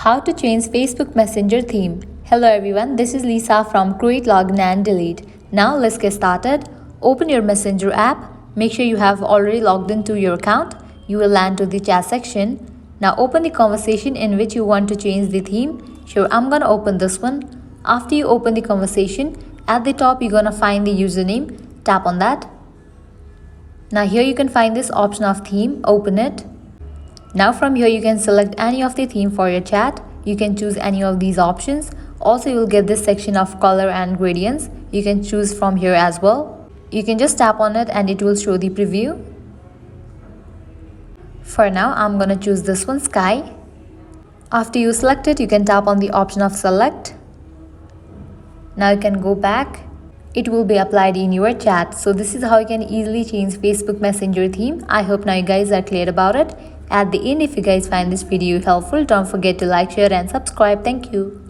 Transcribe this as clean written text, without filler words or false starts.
How to change Facebook Messenger theme. Hello everyone, this is Lisa from Create, Login and Delete. Now let's get started. Open your Messenger app. Make sure you have already logged into your account. You will land to the chat section. Now open the conversation in which you want to change the theme. Sure, I'm gonna open this one. After you open the conversation, at the top you're gonna find the username. Tap on that. Now here you can find this option of theme. Open it. Now from here you can select any of the theme for your chat. You can choose any of these options. Also you will get this section of color and gradients. You can choose from here as well. You can just tap on it and it will show the preview. For now I'm gonna choose this one, sky. After you select it, you can tap on the option of select. Now you can go back. It will be applied in your chat. So this is how you can easily change Facebook Messenger theme. I hope now you guys are clear about it. At the end, if you guys find this video helpful, don't forget to like, share and subscribe. Thank you.